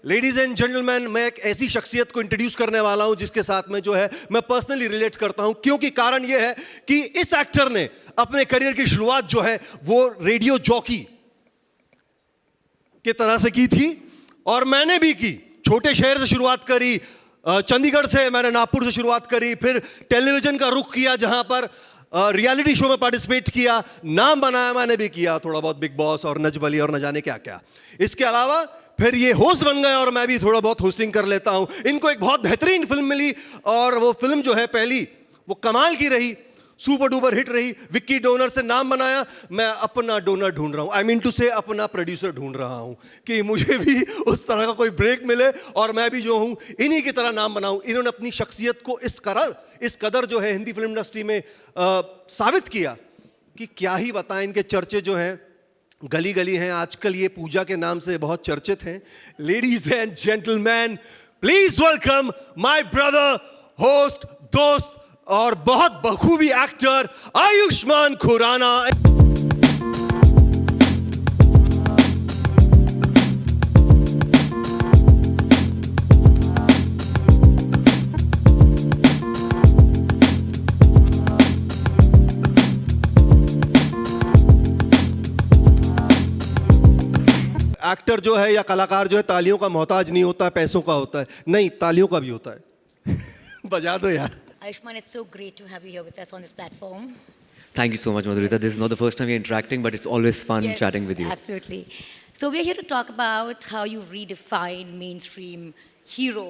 Ladies and gentleman, मैं एक ऐसी शख्सियत को इंट्रोड्यूस करने वाला हूं जिसके साथ में जो है मैं पर्सनली रिलेट करता हूं, क्योंकि कारण यह है कि इस एक्टर ने अपने करियर की शुरुआत जो है वो रेडियो जॉकी की तरह से की थी और मैंने भी की। छोटे शहर से शुरुआत करी, चंडीगढ़ से, मैंने नागपुर से शुरुआत करी, फिर टेलीविजन का रुख किया जहां पर रियलिटी शो में पार्टिसिपेट किया, नाम बनाया मैंने भी किया थोड़ा बहुत, बिग बॉस और नच बली और न जाने क्या क्या। इसके अलावा फिर ये होस्ट बन गए और मैं भी थोड़ा बहुत होस्टिंग कर लेता हूं। इनको एक बहुत बेहतरीन फिल्म मिली और वो फिल्म जो है पहली वो कमाल की रही, सुपर डुपर हिट रही। विक्की डोनर से नाम बनाया, मैं अपना डोनर ढूंढ रहा हूं, आई मीन टू से अपना प्रोड्यूसर ढूंढ रहा हूं कि मुझे भी उस तरह का कोई ब्रेक मिले और मैं भी जो हूं इन्हीं की तरह नाम बनाऊं। इन्होंने अपनी शख्सियत को इस कदर जो है हिंदी फिल्म इंडस्ट्री में साबित किया कि क्या ही बताएं। इनके चर्चे जो हैं गली गली हैं, आजकल ये पूजा के नाम से बहुत चर्चित हैं। Ladies and gentleman, please welcome my brother, host, दोस्त और बहुत बखूबी एक्टर आयुष्मान खुराना। एक्टर जो है या कलाकार जो है तालियों का मोहताज नहीं होता, पैसों का होता है। नहीं, तालियों का भी होता है। बजा दो यार। Ayushmann, it's so great to have you here with us on this platform. Thank you so much, Madhurita. This is not the first time we're interacting, but it's always fun chatting with you. Absolutely. So we're here to talk about how you redefine mainstream hero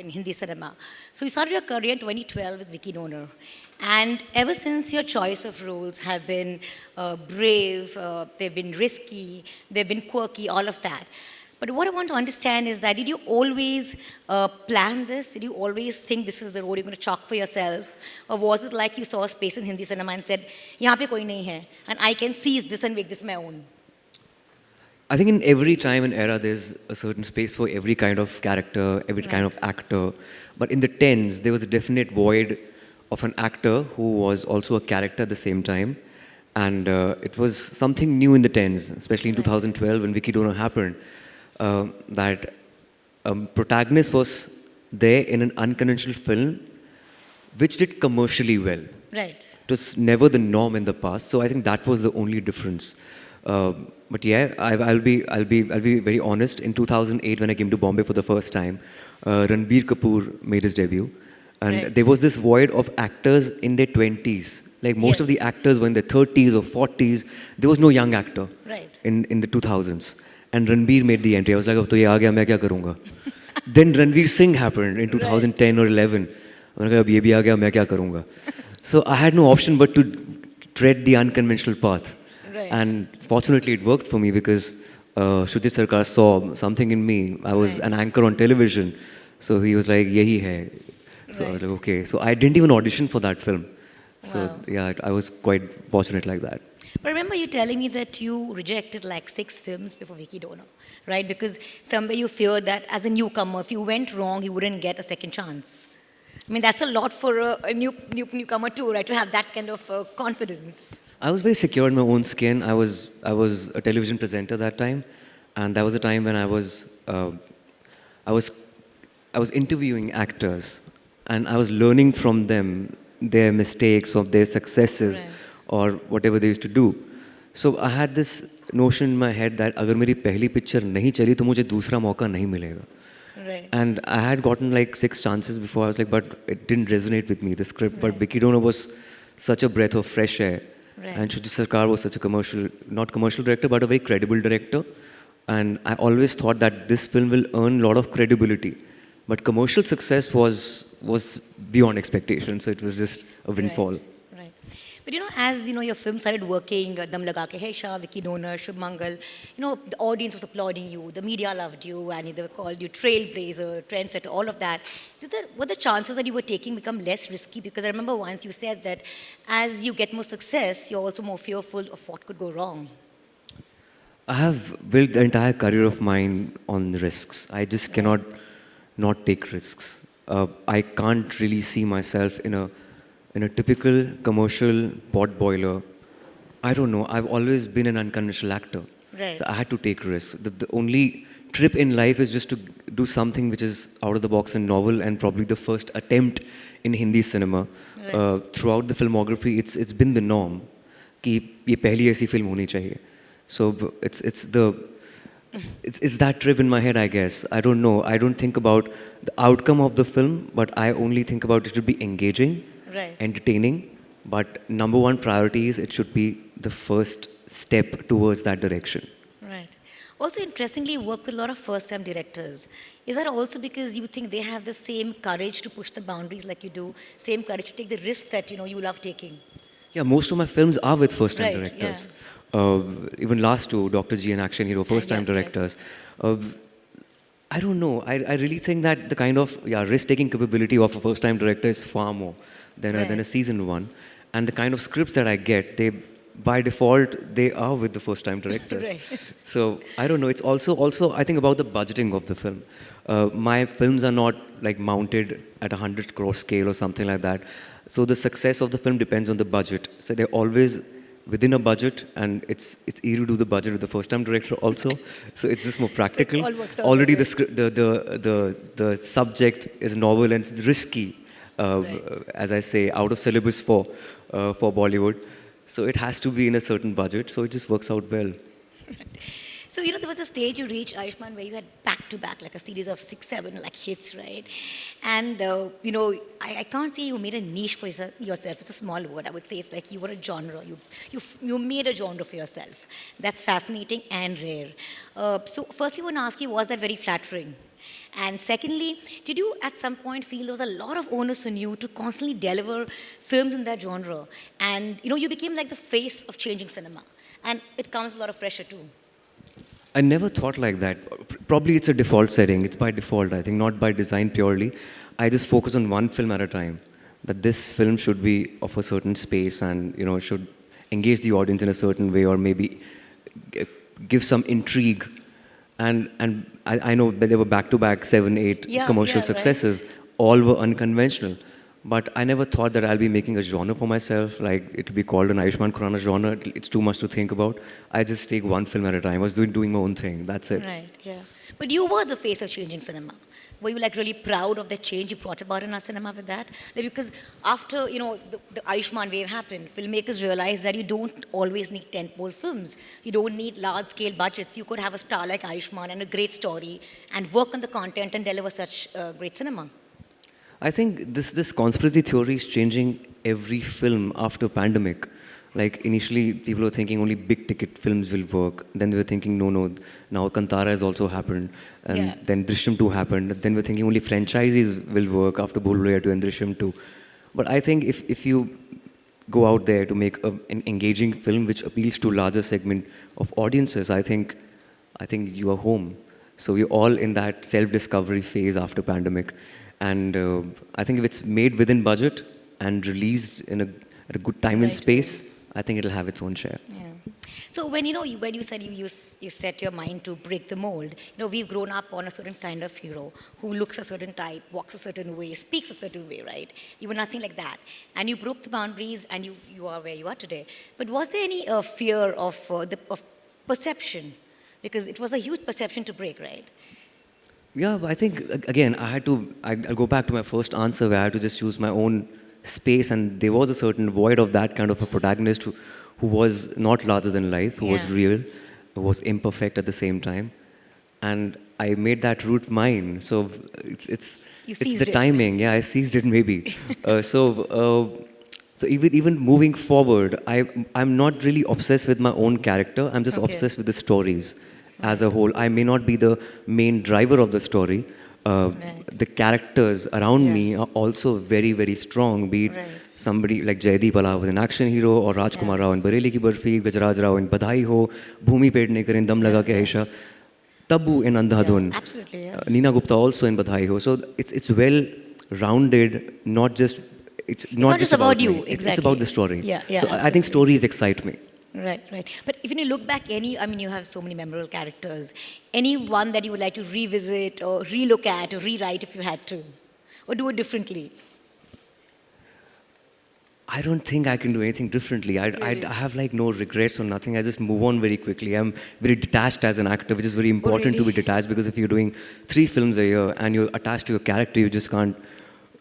in Hindi cinema. So you started your career in 2012 with Vicky Donor. And ever since, your choice of roles have been brave, they've been risky, they've been quirky, all of that. But what I want to understand is that, did you always plan this? Did you always think this is the road you're going to chalk for yourself? Or was it like you saw a space in Hindi cinema and said, yahan pe koi nahi hai, and I can seize this and make this my own? I think in every time and era, there's a certain space for every kind of character, every kind of actor. But in the 10s, there was a definite void of an actor who was also a character at the same time. And it was something new in the 10s, especially in 2012 when Vicky Donor happened. That protagonist was there in an unconventional film which did commercially well. Right. It was never the norm in the past, so I think that was the only difference. But yeah, I'll be very honest. In 2008, when I came to Bombay for the first time, Ranbir Kapoor made his debut, and there was this void of actors in their 20s. Like most of the actors were in their 30s or 40s. There was no young actor in the 2000s. And Ranbir made the entry. I was like, अब तो ये आ गया, मैं क्या करूँगा? Then Ranveer Singh happened in 2010 or 11. मैंने कहा अब ये भी आ गया, मैं क्या करूँगा? So I had no option but to tread the unconventional path. And fortunately it worked for me because Shujit Sarkar saw something in me. I was an anchor on television. So he was like, यही है. So I was like, okay. So I didn't even audition for that film. So yeah, I was quite fortunate like that. But remember you telling me that you rejected like 6 films before Vicky Donor, right? Because somewhere you feared that as a newcomer, if you went wrong, you wouldn't get a second chance. I mean, that's a lot for a newcomer too, right? To have that kind of confidence. I was very secure in my own skin. I was a television presenter that time, and that was a time when I was interviewing actors, and I was learning from them, their mistakes or their successes. Or whatever they used to do. So I had this notion in my head that अगर मेरी पहली picture नहीं चली तो मुझे दूसरा मौका नहीं मिलेगा. And I had gotten like 6 chances before. I was like, but it didn't resonate with me, the script. But Vicky Donor was such a breath of fresh air. And Shujit Sarkar was such a not commercial director, but a very credible director. And I always thought that this film will earn a lot of credibility. But commercial success was beyond expectation. So it was just a windfall. But as your film started working, Dam Laga Ke Hai Shah, Vicky Donor, Shubh Mangal, the audience was applauding you, the media loved you, and they called you trailblazer, trendsetter, all of that. Were the chances that you were taking become less risky? Because I remember once you said that as you get more success, you're also more fearful of what could go wrong. I have built the entire career of mine on risks. I just cannot not take risks. I can't really see myself in a typical commercial pot boiler. I don't know. I've always been an unconventional actor. So I had to take risks. The only trip in life is just to do something which is out of the box and novel, and probably the first attempt in Hindi cinema. Throughout the filmography, it's been the norm कि ये पहली ऐसी film होनी चाहिए. So it's that trip in my head, I guess. I don't know. I don't think about the outcome of the film, but I only think about it should be engaging, entertaining. But number one priority is it should be the first step towards that direction. Right. Also, interestingly, you work with a lot of first-time directors. Is that also because you think they have the same courage to push the boundaries like you do, same courage to take the risk that you love taking? Yeah, most of my films are with first-time Right, directors. Even last two, Dr. G and Action Hero, first-time directors. I don't know. I really think that the kind of risk-taking capability of a first-time director is far more than a seasoned one. And the kind of scripts that I get, by default, they are with the first-time directors. So I don't know. It's also I think about the budgeting of the film. My films are not like mounted at 100 crore scale or something like that. So the success of the film depends on the budget. So they're always within a budget, and it's easy to do the budget with the first-time director also. So it's just more practical. So it all works out Already that way. the subject is novel and it's risky, as I say, out of syllabus for Bollywood. So it has to be in a certain budget. So it just works out well. So, there was a stage you reached, Ayushmann, where you had back-to-back, like a series of 6, 7 hits, right? And, I can't say you made a niche for yourself. It's a small word. I would say it's like you were a genre. You made a genre for yourself. That's fascinating and rare. So, firstly, I want to ask you, was that very flattering? And secondly, did you at some point feel there was a lot of onus on you to constantly deliver films in that genre? And, you became like the face of changing cinema. And it comes with a lot of pressure too. I never thought like that. Probably it's a default setting. It's by default, I think, not by design purely. I just focus on one film at a time. That this film should be of a certain space and, should engage the audience in a certain way, or maybe give some intrigue. And I know there were back-to-back 7, 8 commercial successes. Right. All were unconventional. But I never thought that I'll be making a genre for myself, like it would be called an Ayushmann Khurrana genre. It's too much to think about. I just take one film at a time. I was doing my own thing. That's it. Right, yeah. But you were the face of changing cinema. Were you really proud of the change you brought about in our cinema with that? Because after, the Ayushmann wave happened, filmmakers realized that you don't always need tentpole films. You don't need large-scale budgets. You could have a star like Ayushmann and a great story and work on the content and deliver such great cinema. I think this conspiracy theory is changing every film after pandemic. Like initially, people were thinking only big ticket films will work. Then they were thinking, no, now Kantara has also happened. And then Drishyam 2 happened. Then we're thinking only franchises will work after Bhool Bhulaiyaa 2 and Drishyam 2. But I think if you go out there to make an engaging film which appeals to a larger segment of audiences, I think you are home. So we're all in that self-discovery phase after pandemic. And I think if it's made within budget and released at a good time and space, I think it'll have its own share. Yeah. So when you said you set your mind to break the mold, we've grown up on a certain kind of hero who looks a certain type, walks a certain way, speaks a certain way, right? You were nothing like that, and you broke the boundaries, and you are where you are today. But was there any fear of perception, because it was a huge perception to break, right? Yeah, I think, again, I'll go back to my first answer where I had to just use my own space, and there was a certain void of that kind of a protagonist who was not larger than life, who was real, who was imperfect at the same time. And I made that route mine. So it's the timing. Yeah, I seized it maybe. So even moving forward, I'm not really obsessed with my own character. I'm just obsessed with the stories. As a whole, I may not be the main driver of the story. The characters around me are also very, very strong. Be it somebody like Jaideep Alav in Action Hero, or Rajkumar Rao in Bareli Ki Barfi, Gajaraj Rao in Badhai Ho, Bhumi Pednekar in Dam Laga Ke Aisha, Tabu in Andhadhun, absolutely, Neena Gupta also in Badhai Ho. So it's well rounded. It's not just about you. Exactly. It's about the story. So I think stories excite me. Right. But if you look back, you have so many memorable characters. Any one that you would like to revisit or relook at or rewrite if you had to? Or do it differently? I don't think I can do anything differently. I have like no regrets or nothing. I just move on very quickly. I'm very detached as an actor, which is very important to be really? detached, because if you're doing 3 films a year and you're attached to your character, you just can't.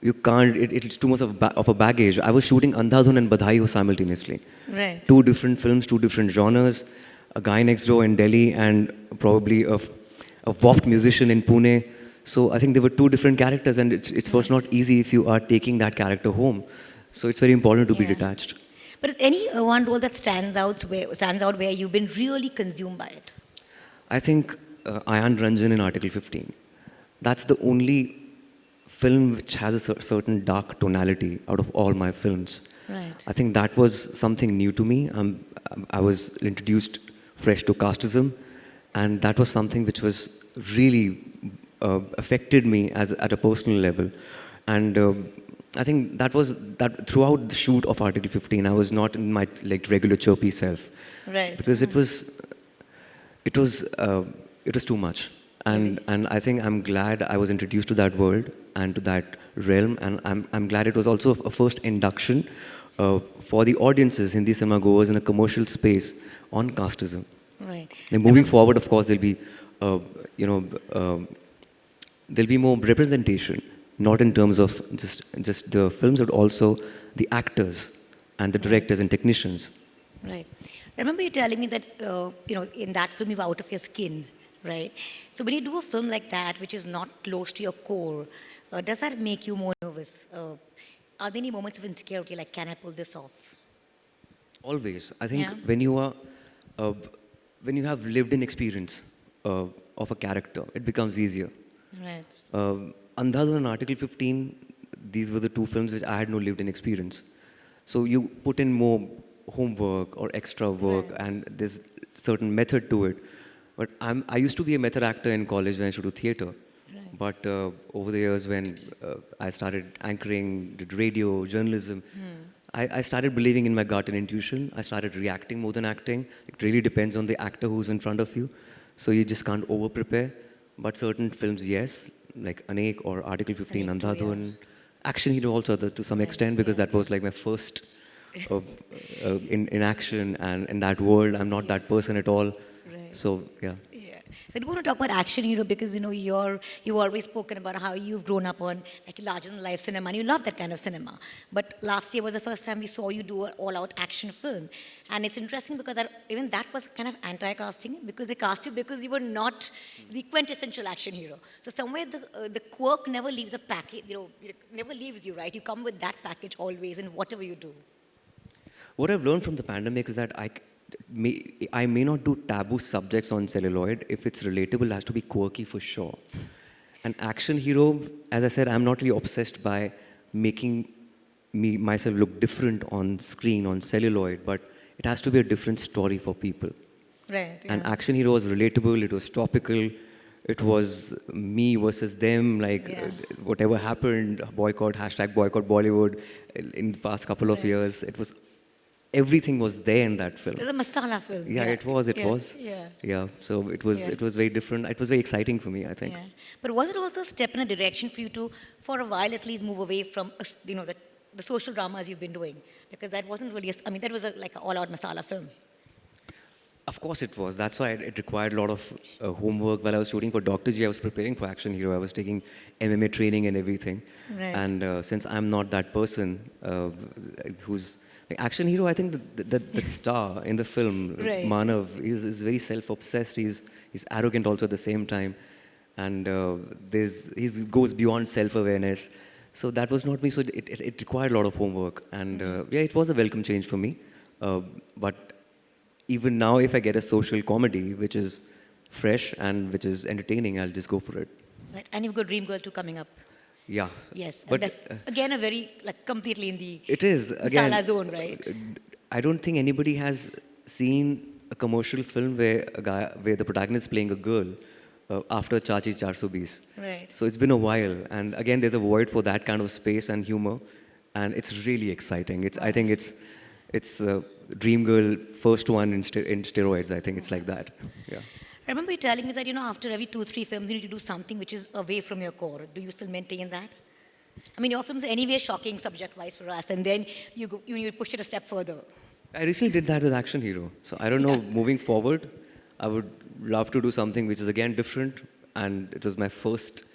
You can't. It's too much of a baggage. I was shooting Andhadhun and Badhai Ho simultaneously. Right. 2 different films, 2 different genres. A guy next door in Delhi and probably a warped musician in Pune. So I think there were 2 different characters, and it was not easy if you are taking that character home. So it's very important to be Yeah. detached. But is any one role that stands out where you've been really consumed by it? I think Ayan Ranjan in Article 15. That's the only film which has a certain dark tonality out of all my films. Right. I think that was something new to me. I was introduced fresh to casteism, and that was something which was really affected me at a personal level. And I think that throughout the shoot of Article 15, I was not in my like regular chirpy self, Right. because it was too much. And I think I'm glad I was introduced to that world and to that realm, and I'm glad it was also a first induction for the audiences, Hindi cinema goers, in a commercial space on casteism. Right. And moving forward, of course, there'll be there'll be more representation, not in terms of just the films, but also the actors and the directors and technicians. Right. Remember you telling me that, in that film you were out of your skin, right? So when you do a film like that, which is not close to your core, does that make you more nervous? Are there any moments of insecurity, like, can I pull this off? Always. I think Yeah. when you have lived in experience of a character, it becomes easier. Right. Andhadhun and Article 15, these were the 2 films which I had no lived in experience. So you put in more homework or extra work, Right. and there's certain method to it. But I used to be a method actor in college when I used to do theatre. Right. But over the years, when I started anchoring, did radio, journalism, I started believing in my gut and intuition. I started reacting more than acting. It really depends on the actor who's in front of you. So you just can't over-prepare. But certain films, yes, like Anek or Article 15, Anek too, yeah. Andhadhun. Action hero also to some extent, because that was like my first in action and in that world. I'm not that person at all. Right. So, yeah. Yeah. So I do want to talk about action hero because you've always spoken about how you've grown up on like larger than life cinema and you love that kind of cinema. But last year was the first time we saw you do an all-out action film, and it's interesting because even that was kind of anti-casting because they cast you because you were not the quintessential action hero. So somewhere the quirk never leaves the package. It never leaves you, right? You come with that package always in whatever you do. What I've learned from the pandemic is that I may not do taboo subjects on celluloid. If it's relatable, it has to be quirky for sure. An action hero, as I said, I'm not really obsessed by making myself look different on screen, on celluloid, but it has to be a different story for people. Right. An action hero was relatable, it was topical, it was me versus them, like Yeah. whatever happened, boycott, #boycott Bollywood in the past couple of years, everything was there in that film. It was a masala film. Yeah, it was. Yeah. Yeah, so it was very different. It was very exciting for me, I think. Yeah. But was it also a step in a direction for you to, for a while at least, move away from, the social dramas you've been doing? Because that wasn't really, that was like an all-out masala film. Of course it was. That's why it required a lot of homework. While I was shooting for Dr. G, I was preparing for Action Hero. I was taking MMA training and everything. Right. And since I'm not that person who's... Like Action Hero, I think that star in the film, Right. Manav, is very self-obsessed. He's arrogant also at the same time. And he goes beyond self-awareness. So that was not me. So it required a lot of homework. And it was a welcome change for me. But even now, if I get a social comedy, which is fresh and which is entertaining, I'll just go for it. Right. And you've got Dream Girl 2 coming up. Yeah. Yes. But And that's, again, a very, completely in the it is, again, masala zone, right? I don't think anybody has seen a commercial film where the protagonist is playing a girl after Chachi 420. Right. So it's been a while. And again, there's a void for that kind of space and humor. And it's really exciting. I think it's Dream Girl first one in steroids. I think it's like that. Yeah. I remember you telling me that, after every 2-3 films, you need to do something which is away from your core. Do you still maintain that? I mean, your films are anyway shocking subject-wise for us, and then you push it a step further. I recently did that with Action Hero. So I don't know, moving forward, I would love to do something which is again different. And it was my first,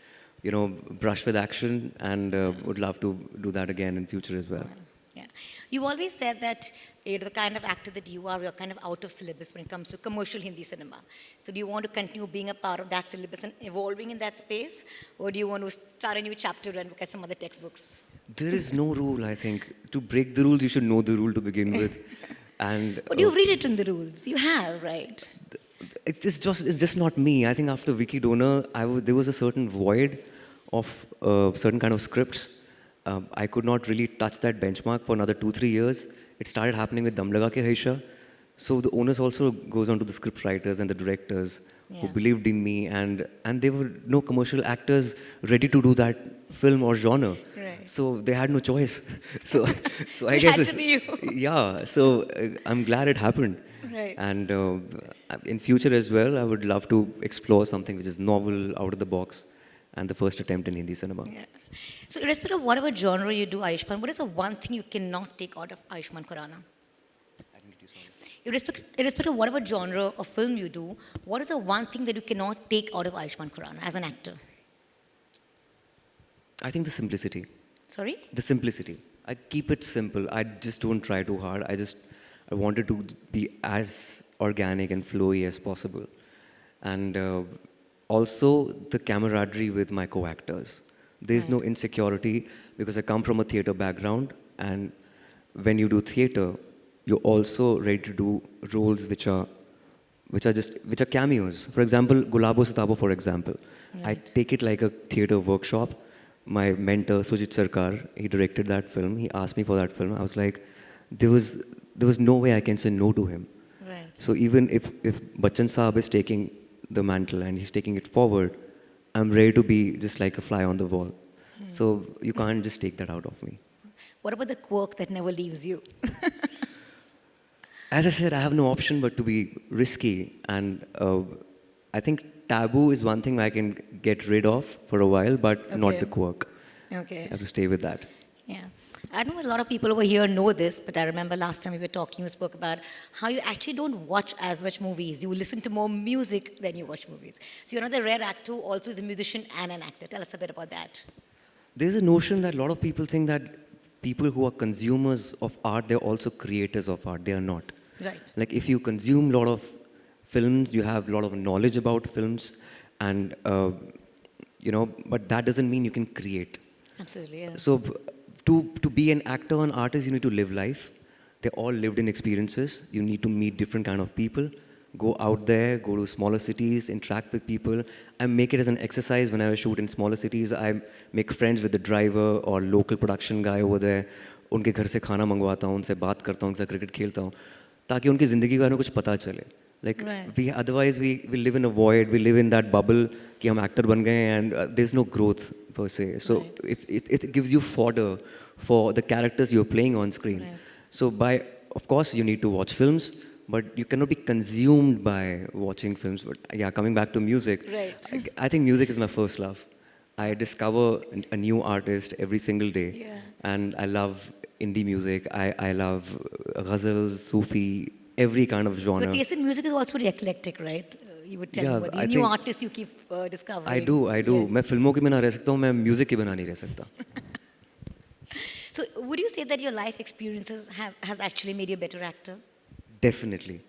brush with action, and would love to do that again in future as well. Yeah. You always said that the kind of actor that you are, you're kind of out of syllabus when it comes to commercial Hindi cinema. So do you want to continue being a part of that syllabus and evolving in that space? Or do you want to start a new chapter and look at some other textbooks? There is no rule, I think. To break the rules, you should know the rule to begin with. And But you've rewritten the rules. You have, right? it's just not me. I think after Vicky Donor, there was a certain void of certain kind of scripts. I could not really touch that benchmark for another 2-3 years. It started happening with Dam Laga Ke Haisha. So the onus also goes on to the script writers and the directors who Yeah. believed in me, and there were no commercial actors ready to do that film or genre. Right. So they had no choice. So I it guess had to be you. yeah. So I'm glad it happened. Right. And in future as well, I would love to explore something which is novel, out of the box, and the first attempt in Hindi cinema. Yeah. So irrespective of whatever genre you do, Ayushmann, what is the one thing you cannot take out of Ayushmann Khurrana? Irrespective of whatever genre of film you do, what is the one thing that you cannot take out of Ayushmann Khurrana as an actor? I think the simplicity. Sorry? The simplicity. I keep it simple. I just don't try too hard. I wanted to be as organic and flowy as possible. And also the camaraderie with my co-actors. There's no insecurity because I come from a theater background, and when you do theater, you're also ready to do roles which are cameos. For example, Gulabo Sitabo, for example. I take it like a theater workshop. My mentor, Sujit Sarkar, he directed that film. He asked me for that film. I was like, there was no way I can say no to him. Right. So even if Bachchan Saab is taking the mantle and he's taking it forward, I'm ready to be just like a fly on the wall. So you can't just take that out of me. What about the quirk that never leaves you? As I said, I have no option but to be risky. And I think taboo is one thing I can get rid of for a while, but not Okay. the quirk. Okay. I have to stay with that. Yeah. I know a lot of people over here know this, but I remember last time we were talking, you spoke about how you actually don't watch as much movies. You listen to more music than you watch movies. So you're not the rare actor who also is a musician and an actor. Tell us a bit about that. There's a notion that a lot of people think that people who are consumers of art, they're also creators of art. They are not. Right. Like if you consume a lot of films, you have a lot of knowledge about films, and but that doesn't mean you can create. Absolutely, yeah. So to be an actor or an artist, you need to live life. They're all lived in experiences. You need to meet different kind of people, go out there, go to smaller cities, interact with people. I make it as an exercise when I shoot in smaller cities. I make friends with the driver or local production guy over there. उनके घर से खाना मंगवाता हूँ, उनसे बात करता हूँ, उनसे क्रिकेट खेलता हूँ, ताकि उनकी ज़िंदगी के बारे में कुछ पता चले. Like Right. otherwise we live in a void. We live in that bubble कि हम actor बन गए हैं, and there's no growth per se. So if it gives you fodder for the characters you're playing on screen. Right. So of course you need to watch films, but you cannot be consumed by watching films. But yeah, coming back to music, Right. I think music is my first love. I discover a new artist every single day, Yeah. and I love indie music. I love ghazals, Sufi, every kind of genre. Your taste in music is also very eclectic, right? You would tell me Yeah, about I these new think- artists you keep discovering. I do. Yes. मैं फिल्मों के बिना रह सकता हूँ, मैं music के बिना नहीं रह सकता. So would you say that your life experiences has actually made you a better actor? Definitely.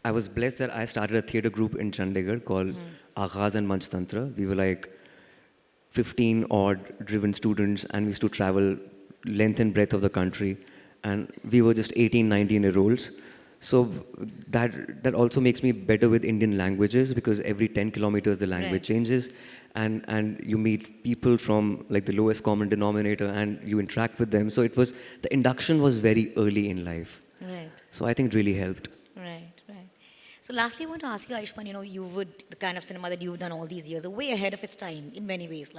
I was blessed that I started a theatre group in Chandigarh called Aghaz and Manch Tantra. We were like 15 odd driven students, and we used to travel length and breadth of the country, and we were just 18, 19-year-olds. So that also makes me better with Indian languages, because every 10 kilometers the language Right. changes, and you meet people from like the lowest common denominator, and you interact with them. So the induction was very early in life. Right. So I think it really helped. Right, right. So lastly, I want to ask you, Ayushmann, the kind of cinema that you've done all these years, are way ahead of its time in many ways,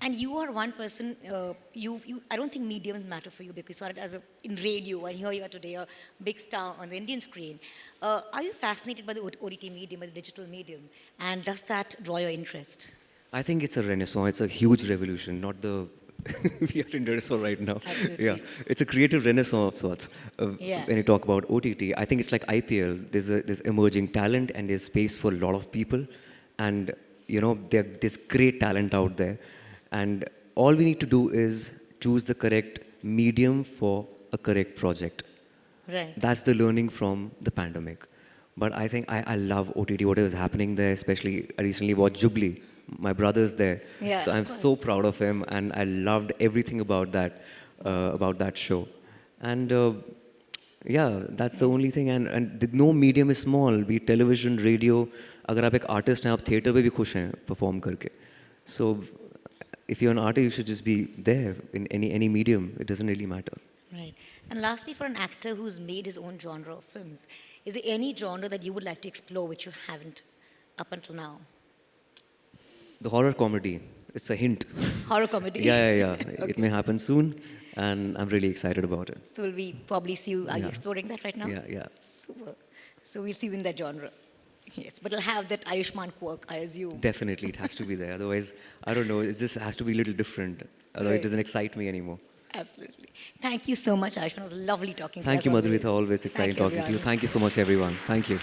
and you are one person, I don't think mediums matter for you, because you started in radio, and here you are today, a big star on the Indian screen. Are you fascinated by the OTT medium, by the digital medium, and does that draw your interest? I think it's a renaissance. It's a huge revolution, not the. We are in renaissance right now. Absolutely. Yeah, it's a creative renaissance of sorts. Yeah. When you talk about OTT, I think it's like IPL. There's emerging talent and there's space for a lot of people, and there's great talent out there, and all we need to do is choose the correct medium for a correct project. Right. That's the learning from the pandemic. But I think I love OTT, whatever is happening there, especially I recently watched Jubilee. My brother's there. Yeah, So of I'm so course. proud of him and I loved everything about that show. And yeah, that's the only thing. No medium is small, be it television, radio. अगर आप एक artist हैं, आप theatre में भी खुश हैं perform करके. So if you're an artist, you should just be there in any medium. It doesn't really matter. Right. And lastly, for an actor who's made his own genre of films, is there any genre that you would like to explore which you haven't up until now? The horror comedy, it's a hint. Horror comedy? Yeah. Okay. It may happen soon, and I'm really excited about it. So will we probably see you, are you Yeah. exploring that right now? Yeah. Super. So we'll see you in that genre. Yes, but it'll have that Ayushmann quirk, I assume. Definitely, it has to be there. Otherwise, I don't know, it just has to be a little different. Otherwise, Right. it doesn't excite me anymore. Absolutely. Thank you so much, Ayushmann. It was lovely talking to you. Thank as you, Madhurita. Always Thank exciting you, talking to you. everyone. Thank you so much, everyone. Thank you.